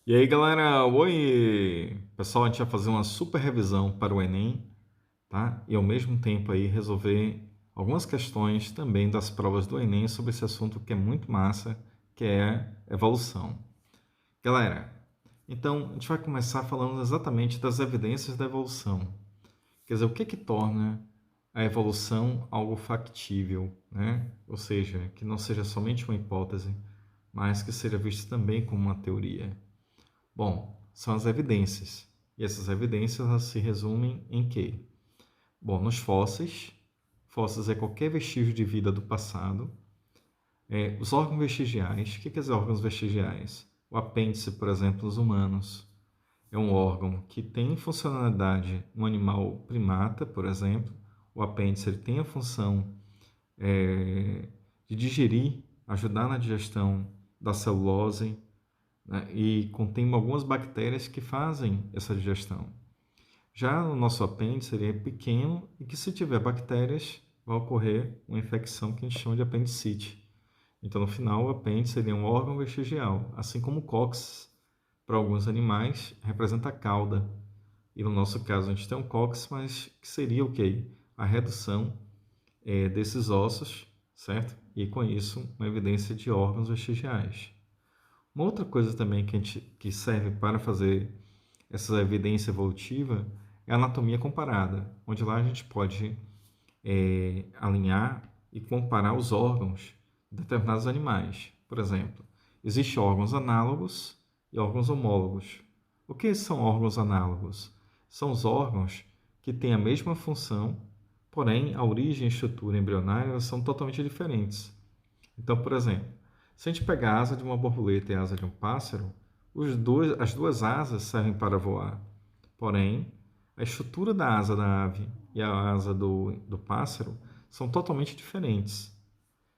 E aí, galera, oi! Pessoal, a gente vai fazer uma super revisão para o Enem, tá? E ao mesmo tempo aí resolver algumas questões também das provas do Enem sobre esse assunto que é muito massa, que é evolução. Galera, então a gente vai começar falando exatamente das evidências da evolução. Quer dizer, o que que torna a evolução algo factível, né? Ou seja, que não seja somente uma hipótese, mas que seja visto também como uma teoria. Bom, são as evidências. E essas evidências elas se resumem em quê? Bom, nos fósseis. Fósseis é qualquer vestígio de vida do passado. Os órgãos vestigiais. O que quer dizer órgãos vestigiais? O apêndice, por exemplo, dos humanos. É um órgão que tem funcionalidade no animal primata, por exemplo. O apêndice ele tem a função de digerir, ajudar na digestão da celulose, né? E contém algumas bactérias que fazem essa digestão. Já o nosso apêndice ele é pequeno e que se tiver bactérias vai ocorrer uma infecção que a gente chama de apendicite. Então, no final, o apêndice ele é um órgão vestigial, assim como o cóccix, para alguns animais, representa a cauda. E no nosso caso, a gente tem um cóccix, mas que seria o quê? A redução desses ossos, certo? E com isso, uma evidência de órgãos vestigiais. Uma outra coisa também que serve para fazer essa evidência evolutiva é a anatomia comparada, onde lá a gente pode alinhar e comparar os órgãos de determinados animais. Por exemplo, existem órgãos análogos e órgãos homólogos. O que são órgãos análogos? São os órgãos que têm a mesma função, porém a origem e estrutura embrionária são totalmente diferentes. Então, por exemplo, se a gente pegar a asa de uma borboleta e a asa de um pássaro, as duas asas servem para voar. Porém, a estrutura da asa da ave e a asa do pássaro são totalmente diferentes.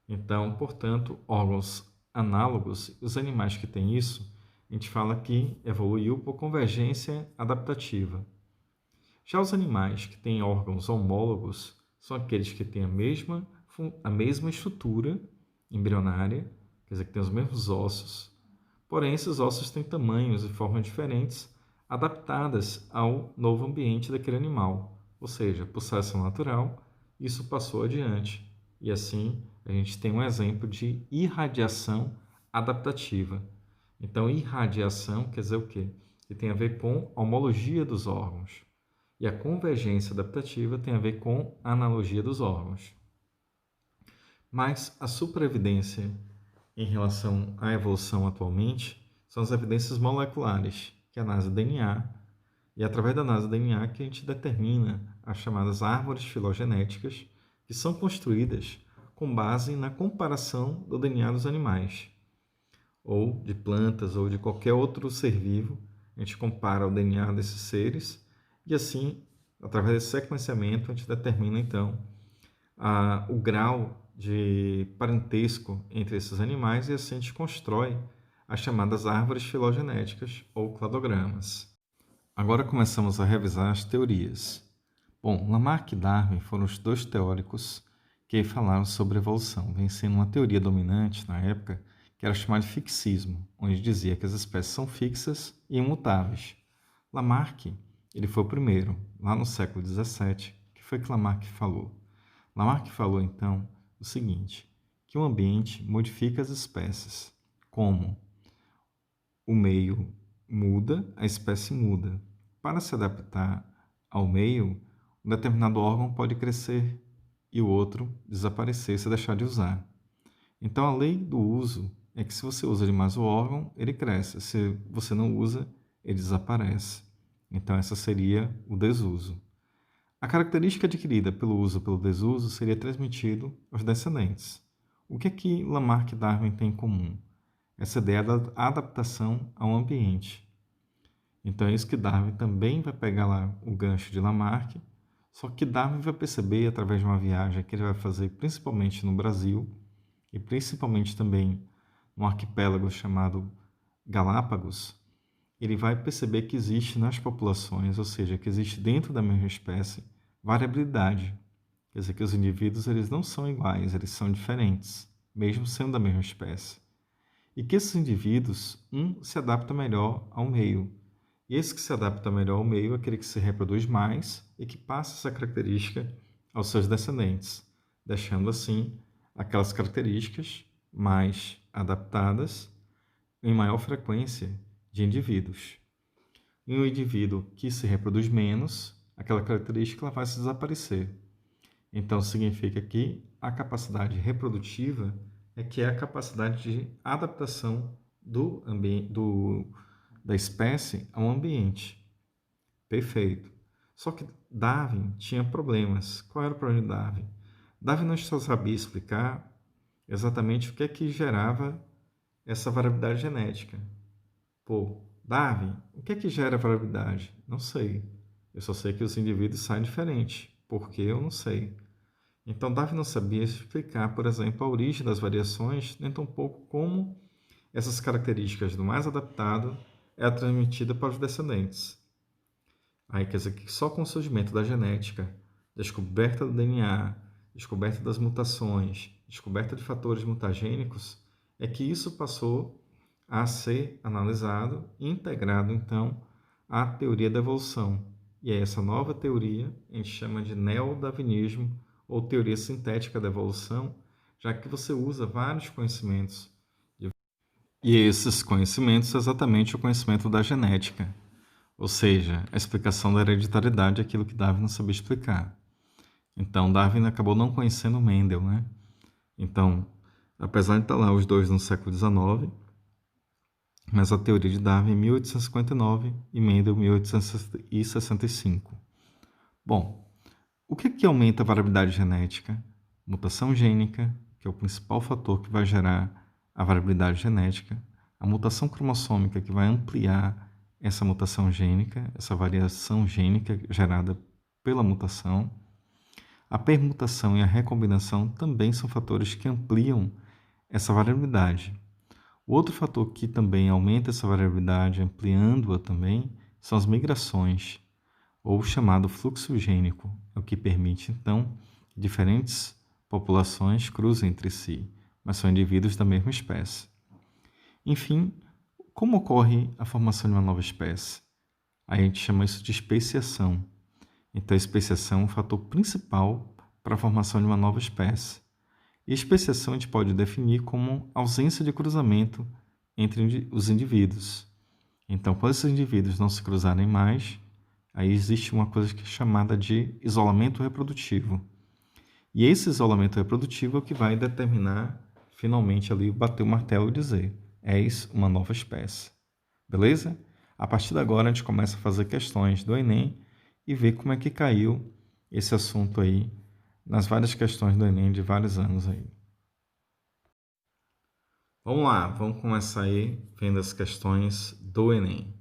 Então, portanto, órgãos análogos, os animais que têm isso, a gente fala que evoluiu por convergência adaptativa. Já os animais que têm órgãos homólogos são aqueles que têm a mesma estrutura embrionária, quer dizer, que têm os mesmos ossos, porém esses ossos têm tamanhos e formas diferentes, adaptadas ao novo ambiente daquele animal. Ou seja, por seleção natural, isso passou adiante. E assim, a gente tem um exemplo de irradiação adaptativa. Então, irradiação quer dizer o quê? Que tem a ver com a homologia dos órgãos. E a convergência adaptativa tem a ver com a analogia dos órgãos. Mas a superevidência em relação à evolução atualmente são as evidências moleculares, que é a análise do DNA, e é através da análise do DNA que a gente determina as chamadas árvores filogenéticas, que são construídas com base na comparação do DNA dos animais, ou de plantas, ou de qualquer outro ser vivo. A gente compara o DNA desses seres e assim, através desse sequenciamento, a gente determina então o grau de parentesco entre esses animais e assim a gente constrói as chamadas árvores filogenéticas ou cladogramas. Agora começamos a revisar as teorias. Bom, Lamarck e Darwin foram os dois teóricos que falaram sobre evolução, vencendo uma teoria dominante na época que era chamada de fixismo, onde dizia que as espécies são fixas e imutáveis. Lamarck, ele foi o primeiro, lá no século XVII, que foi que Lamarck falou. Lamarck falou então o seguinte, que o ambiente modifica as espécies, como o meio muda, a espécie muda. Para se adaptar ao meio, um determinado órgão pode crescer e o outro desaparecer se deixar de usar. Então, a lei do uso é que se você usa demais o órgão, ele cresce. Se você não usa, ele desaparece. Então, essa seria o desuso. A característica adquirida pelo uso ou pelo desuso seria transmitido aos descendentes. O que é que Lamarck e Darwin têm em comum? Essa ideia da adaptação ao ambiente. Então é isso que Darwin também vai pegar lá o gancho de Lamarck, só que Darwin vai perceber através de uma viagem que ele vai fazer principalmente no Brasil e principalmente também num arquipélago chamado Galápagos, ele vai perceber que existe nas populações, ou seja, que existe dentro da mesma espécie, variabilidade. Quer dizer que os indivíduos eles não são iguais, eles são diferentes, mesmo sendo da mesma espécie. e que esses indivíduos, se adapta melhor ao meio. E esse que se adapta melhor ao meio é aquele que se reproduz mais e que passa essa característica aos seus descendentes, deixando assim aquelas características mais adaptadas em maior frequência de indivíduos. Em um indivíduo que se reproduz menos, aquela característica ela vai se desaparecer. Então, significa que a capacidade reprodutiva é que é a capacidade de adaptação da espécie ao ambiente. Perfeito. Só que Darwin tinha problemas. Qual era o problema de Darwin? Darwin não só sabia explicar exatamente o que é que gerava essa variabilidade genética. Pô, Darwin, o que é que gera variabilidade? Não sei. Eu só sei que os indivíduos saem diferentes. Por que eu não sei? Então, Darwin não sabia explicar, por exemplo, a origem das variações, nem tampouco como essas características do mais adaptado é transmitida para os descendentes. Aí quer dizer que só com o surgimento da genética, descoberta do DNA, descoberta das mutações, descoberta de fatores mutagênicos, é que isso passou a ser analisado e integrado, então, à teoria da evolução. E é essa nova teoria a gente chama de neodarwinismo ou teoria sintética da evolução, já que você usa vários conhecimentos. E esses conhecimentos é exatamente o conhecimento da genética, ou seja, a explicação da hereditariedade é aquilo que Darwin não sabia explicar. Então, Darwin acabou não conhecendo Mendel, né? Então, apesar de estar lá os dois no século XIX, mas a teoria de Darwin em 1859 e Mendel em 1865. Bom, o que aumenta a variabilidade genética? Mutação gênica, que é o principal fator que vai gerar a variabilidade genética, a mutação cromossômica, que vai ampliar essa mutação gênica, essa variação gênica gerada pela mutação. A permutação e a recombinação também são fatores que ampliam essa variabilidade. O outro fator que também aumenta essa variabilidade, ampliando-a também, são as migrações, ou o chamado fluxo gênico, é o que permite, então, que diferentes populações cruzem entre si, mas são indivíduos da mesma espécie. Enfim, como ocorre a formação de uma nova espécie? A gente chama isso de especiação. Então, a especiação é um fator principal para a formação de uma nova espécie. E especiação a gente pode definir como ausência de cruzamento entre os indivíduos. Então, quando esses indivíduos não se cruzarem mais, aí existe uma coisa que é chamada de isolamento reprodutivo. E esse isolamento reprodutivo é o que vai determinar, finalmente, ali, bater o martelo e dizer: és uma nova espécie. Beleza? A partir de agora, a gente começa a fazer questões do Enem e ver como é que caiu esse assunto aí nas várias questões do Enem de vários anos aí. Vamos lá, vamos começar aí vendo as questões do Enem.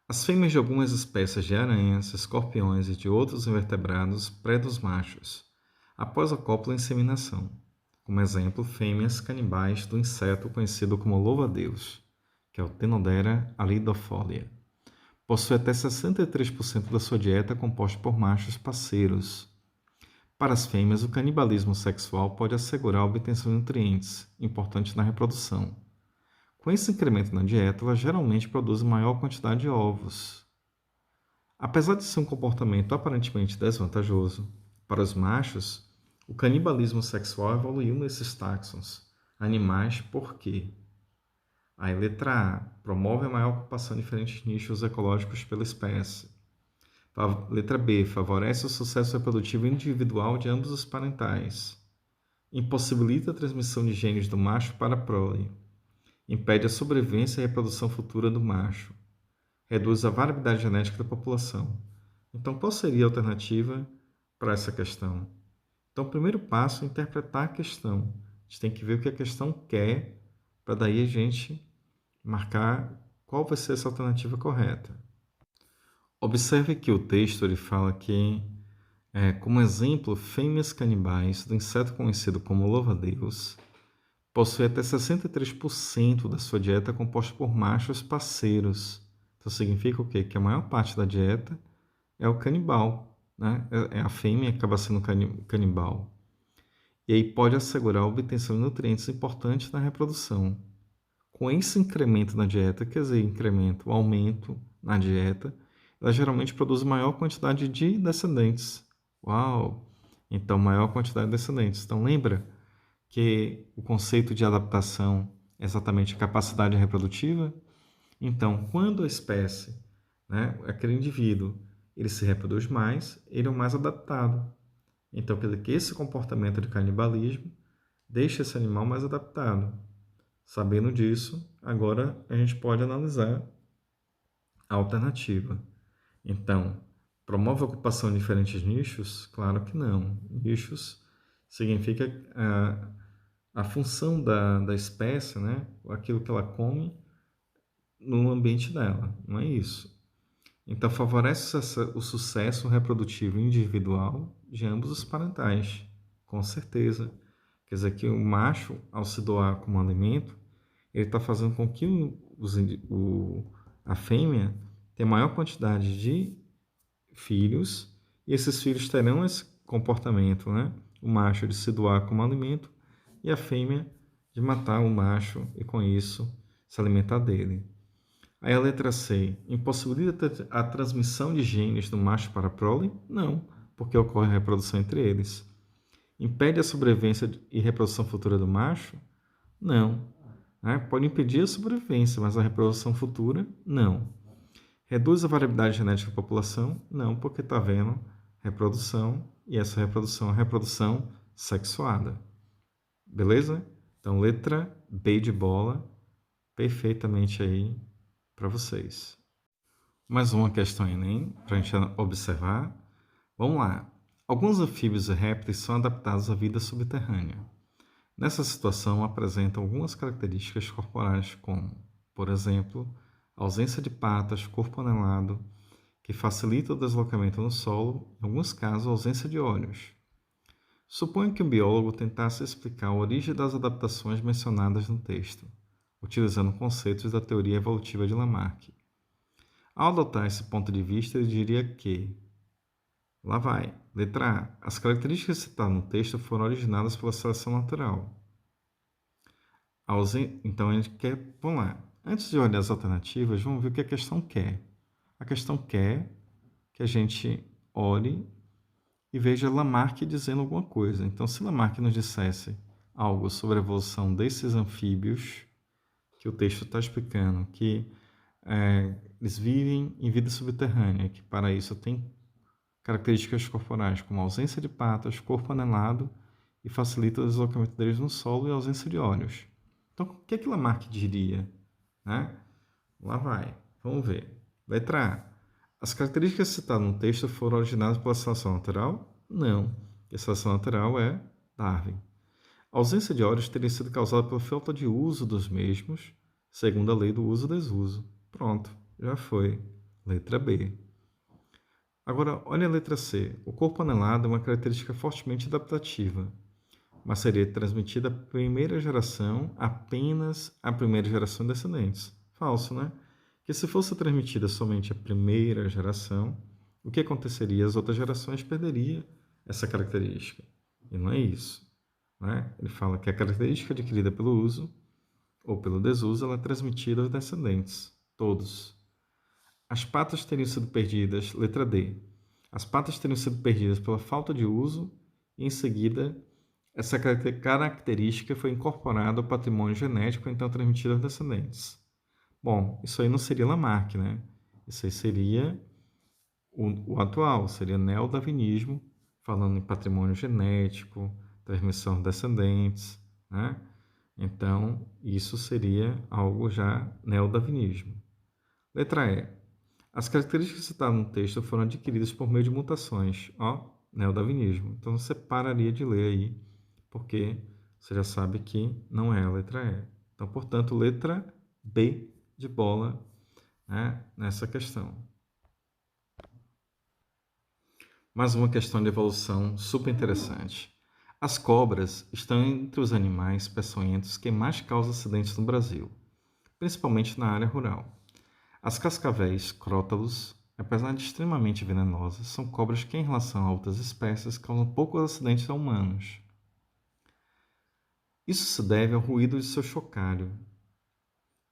As fêmeas de algumas espécies de aranhas, escorpiões e de outros invertebrados predam os machos após a cópula e inseminação. Como exemplo, fêmeas canibais do inseto conhecido como louva-a-Deus, que é o Tenodera alidofolia. Possui até 63% da sua dieta composta por machos parceiros. Para as fêmeas, o canibalismo sexual pode assegurar a obtenção de nutrientes, importantes na reprodução. Com esse incremento na dieta, elas geralmente produzem maior quantidade de ovos. Apesar de ser um comportamento aparentemente desvantajoso, para os machos, o canibalismo sexual evoluiu nesses táxons animais porque a letra A promove a maior ocupação de diferentes nichos ecológicos pela espécie. Letra B favorece o sucesso reprodutivo individual de ambos os parentais. Impossibilita a transmissão de genes do macho para a prole. Impede a sobrevivência e a reprodução futura do macho. Reduz a variabilidade genética da população. Então, qual seria a alternativa para essa questão? Então, o primeiro passo é interpretar a questão. A gente tem que ver o que a questão quer, para daí a gente marcar qual vai ser essa alternativa correta. Observe que o texto ele fala que, como exemplo, fêmeas canibais do inseto conhecido como louva-a-Deus possui até 63% da sua dieta composta por machos parceiros. Então, significa o quê? Que a maior parte da dieta é o canibal, né? A fêmea acaba sendo canibal. E aí pode assegurar a obtenção de nutrientes importantes na reprodução. Com esse incremento na dieta, quer dizer, incremento, aumento na dieta, ela geralmente produz maior quantidade de descendentes. Uau! Então, maior quantidade de descendentes. Então, lembra que o conceito de adaptação é exatamente a capacidade reprodutiva? Então, quando a espécie, né, aquele indivíduo, ele se reproduz mais, ele é o mais adaptado. Então, quer dizer que esse comportamento de canibalismo deixa esse animal mais adaptado. Sabendo disso, agora a gente pode analisar a alternativa. Então, promove a ocupação de diferentes nichos? Claro que não. Nichos significa a função da espécie, né? Aquilo que ela come no ambiente dela, não é isso. Então, favorece o sucesso reprodutivo individual de ambos os parentais, com certeza. Quer dizer que o macho, ao se doar como alimento, ele está fazendo com que a fêmea tenha maior quantidade de filhos, e esses filhos terão esse comportamento, né? O macho de se doar como alimento e a fêmea de matar o macho e, com isso, se alimentar dele. Aí a letra C, impossibilita a transmissão de genes do macho para a prole? Não, porque ocorre a reprodução entre eles. Impede a sobrevivência e reprodução futura do macho? Não. Né? Pode impedir a sobrevivência, mas a reprodução futura? Não. Reduz a variabilidade genética da população? Não, porque está havendo reprodução e essa reprodução é reprodução sexuada. Beleza? Então, letra B de bola, perfeitamente aí para vocês. Mais uma questão Enem, para a gente observar. Vamos lá. Alguns anfíbios e répteis são adaptados à vida subterrânea. Nessa situação, apresentam algumas características corporais como, por exemplo, ausência de patas, corpo anelado, que facilita o deslocamento no solo, em alguns casos, ausência de olhos. Suponha que um biólogo tentasse explicar a origem das adaptações mencionadas no texto, utilizando conceitos da teoria evolutiva de Lamarck. Ao adotar esse ponto de vista, ele diria que, lá vai, letra A, as características citadas no texto foram originadas pela seleção natural. Então, a gente quer, vamos lá, antes de olhar as alternativas, vamos ver o que a questão quer. A questão quer que a gente olhe e veja Lamarck dizendo alguma coisa. Então, se Lamarck nos dissesse algo sobre a evolução desses anfíbios, que o texto está explicando, que eles vivem em vida subterrânea, que para isso tem características corporais como ausência de patas, corpo anelado e facilita o deslocamento deles no solo e ausência de olhos. Então, o que é que Lamarck diria? Né? Lá vai, vamos ver. Letra A. As características citadas no texto foram originadas pela seleção natural? Não. A seleção natural é Darwin. A ausência de olhos teria sido causada pela falta de uso dos mesmos, segundo a lei do uso-desuso. Pronto, já foi. Letra B. Agora, olha a letra C. O corpo anelado é uma característica fortemente adaptativa, mas seria transmitida à primeira geração apenas à primeira geração de descendentes. Falso, né? Que se fosse transmitida somente à primeira geração, o que aconteceria? As outras gerações perderiam essa característica. E não é isso. Né? Ele fala que a característica adquirida pelo uso ou pelo desuso ela é transmitida aos descendentes, todos. As patas teriam sido perdidas, letra D. As patas teriam sido perdidas pela falta de uso e, em seguida, essa característica foi incorporada ao patrimônio genético, então transmitida aos descendentes. Bom, isso aí não seria Lamarck, né? Isso aí seria o atual, seria neodarwinismo, falando em patrimônio genético, transmissão de descendentes, né? Então, isso seria algo já neodarwinismo. Letra E. As características citadas no texto foram adquiridas por meio de mutações. Ó, neodarwinismo. Então, você pararia de ler aí, porque você já sabe que não é a letra E. Então, portanto, letra B de bola, né, nessa questão. Mais uma questão de evolução super interessante. As cobras estão entre os animais peçonhentos que mais causam acidentes no Brasil, principalmente na área rural. As cascavéis crótalos, apesar de extremamente venenosas, são cobras que, em relação a outras espécies, causam poucos acidentes a humanos. Isso se deve ao ruído de seu chocalho.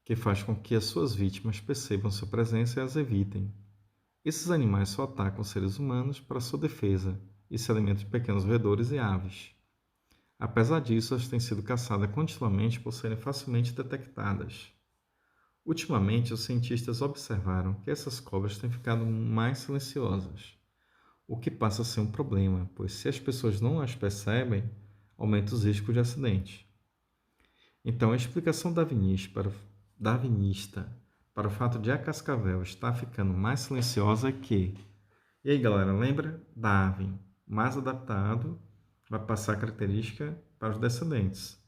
que faz com que as suas vítimas percebam sua presença e as evitem. Esses animais só atacam seres humanos para sua defesa e se alimentam de pequenos roedores e aves. Apesar disso, elas têm sido caçadas continuamente por serem facilmente detectadas. Ultimamente, os cientistas observaram que essas cobras têm ficado mais silenciosas, o que passa a ser um problema, pois se as pessoas não as percebem, aumenta os riscos de acidente. Então, a explicação darwinista para o fato de a cascavel estar ficando mais silenciosa é que... E aí, galera, lembra? Darwin, mais adaptado, vai passar a característica para os descendentes.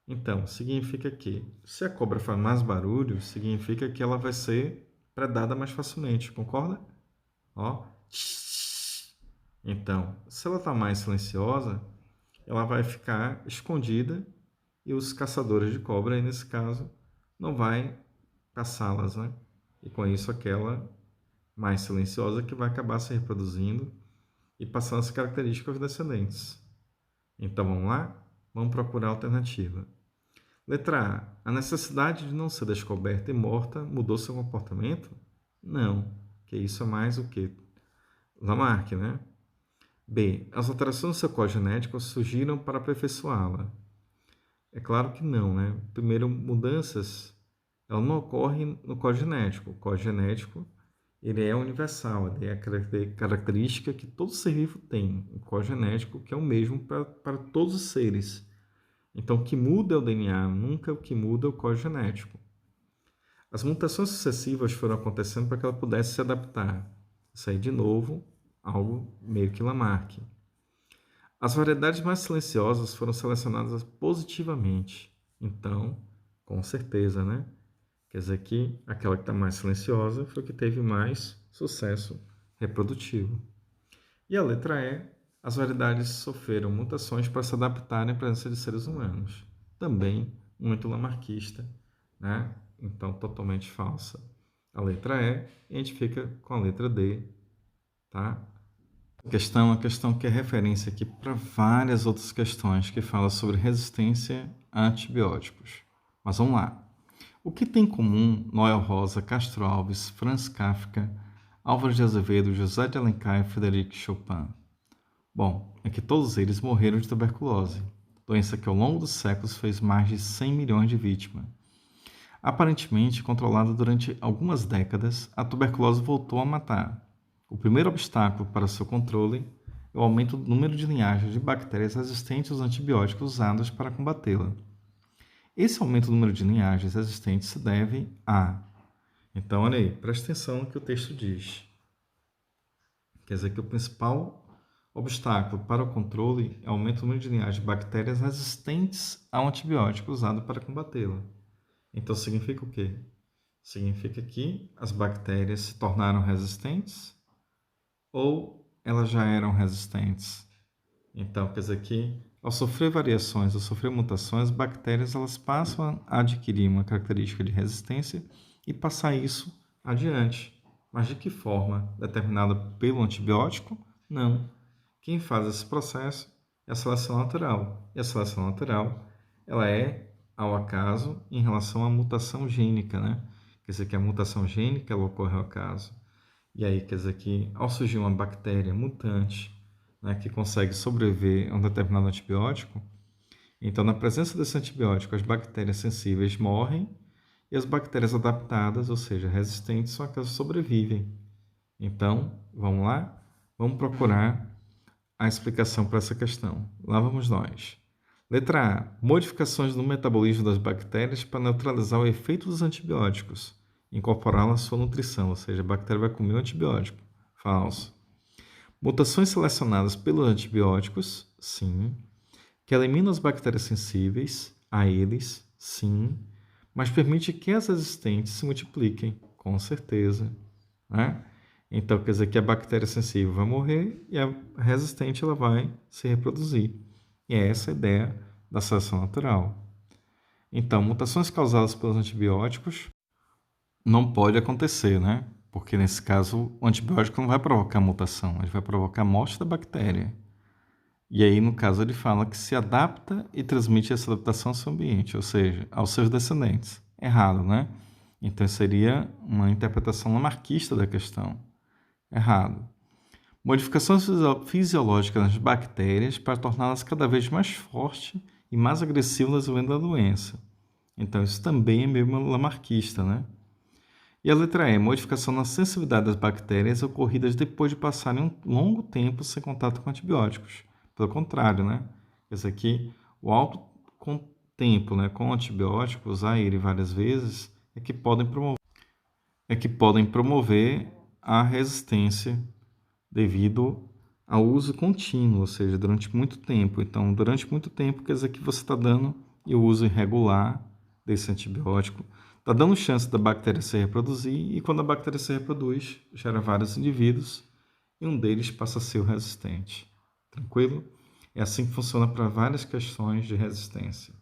Então, significa que se a cobra faz mais barulho, significa que ela vai ser predada mais facilmente, concorda? Ó. Então, se ela está mais silenciosa, ela vai ficar escondida e os caçadores de cobra, aí nesse caso, não vai caçá-las, né? E com isso aquela mais silenciosa que vai acabar se reproduzindo e passando as características aos descendentes. Então vamos lá? Vamos procurar a alternativa. Letra A. A necessidade de não ser descoberta e morta mudou seu comportamento? Não. Que isso é mais o que? Lamarck, né? B. As alterações do seu código genético surgiram para aperfeiçoá-la? É claro que não, né? Primeiro, mudanças ela não ocorrem no código genético. O código genético ele é universal, ele é a característica que todo ser vivo tem. O código genético que é o mesmo para todos os seres. Então, o que muda é o DNA, nunca o que muda é o código genético. As mutações sucessivas foram acontecendo para que ela pudesse se adaptar. Isso aí, de novo, algo meio que Lamarck. As variedades mais silenciosas foram selecionadas positivamente. Então, com certeza, né? Quer dizer que aquela que está mais silenciosa foi a que teve mais sucesso reprodutivo. E a letra E, as variedades sofreram mutações para se adaptarem à presença de seres humanos. Também muito lamarquista, né? Então totalmente falsa. A letra E, e a gente fica com a letra D, tá? A questão que é referência aqui para várias outras questões que falam sobre resistência a antibióticos. Mas vamos lá. O que tem em comum Noel Rosa, Castro Alves, Franz Kafka, Álvaro de Azevedo, José de Alencar e Frederic Chopin? Bom, é que todos eles morreram de tuberculose, doença que ao longo dos séculos fez mais de 100 milhões de vítimas. Aparentemente controlada durante algumas décadas, a tuberculose voltou a matar. O primeiro obstáculo para seu controle é o aumento do número de linhagens de bactérias resistentes aos antibióticos usados para combatê-la. Esse aumento do número de linhagens resistentes se deve a... Então, olha aí, presta atenção no que o texto diz. Quer dizer que o principal obstáculo para o controle é o aumento do número de linhagens de bactérias resistentes ao antibiótico usado para combatê-la. Então, significa o quê? Significa que as bactérias se tornaram resistentes ou elas já eram resistentes? Então, quer dizer que ao sofrer variações, ao sofrer mutações, as bactérias elas passam a adquirir uma característica de resistência e passar isso adiante. Mas de que forma? Determinada pelo antibiótico? Não. Quem faz esse processo é a seleção natural. E a seleção natural ela é ao acaso em relação à mutação gênica, né? Quer dizer que a mutação gênica ela ocorre ao acaso. E aí quer dizer que ao surgir uma bactéria mutante, né, que consegue sobreviver a um determinado antibiótico, então na presença desse antibiótico as bactérias sensíveis morrem e as bactérias adaptadas, ou seja, resistentes, são aquelas que sobrevivem. Então, vamos lá? Vamos procurar a explicação para essa questão. Lá vamos nós. Letra A. Modificações no metabolismo das bactérias para neutralizar o efeito dos antibióticos, incorporá-la à sua nutrição, ou seja, a bactéria vai comer o antibiótico. Falso. Mutações selecionadas pelos antibióticos, sim. Que eliminam as bactérias sensíveis a eles, sim. Mas permite que as resistentes se multipliquem, com certeza. Né? Então, quer dizer que a bactéria sensível vai morrer e a resistente ela vai se reproduzir. E é essa a ideia da seleção natural. Então, mutações causadas pelos antibióticos não pode acontecer, né? Porque nesse caso o antibiótico não vai provocar mutação, ele vai provocar a morte da bactéria. E aí, no caso, ele fala que se adapta e transmite essa adaptação ao seu ambiente, ou seja, aos seus descendentes. Errado, né? Então seria uma interpretação lamarquista da questão. Errado. Modificações fisiológicas nas bactérias para torná-las cada vez mais fortes e mais agressivas vendo a doença. Então isso também é meio lamarquista, né? E a letra E, modificação na sensibilidade das bactérias ocorridas depois de passarem um longo tempo sem contato com antibióticos. Pelo contrário, né? Esse aqui, o alto tempo, né, com antibióticos, usar ele várias vezes, é que podem promover a resistência devido ao uso contínuo, ou seja, durante muito tempo. Então, durante muito tempo, quer dizer que você está dando e o uso irregular desse antibiótico, está dando chance da bactéria se reproduzir, e quando a bactéria se reproduz, gera vários indivíduos e um deles passa a ser o resistente. Tranquilo? É assim que funciona para várias questões de resistência.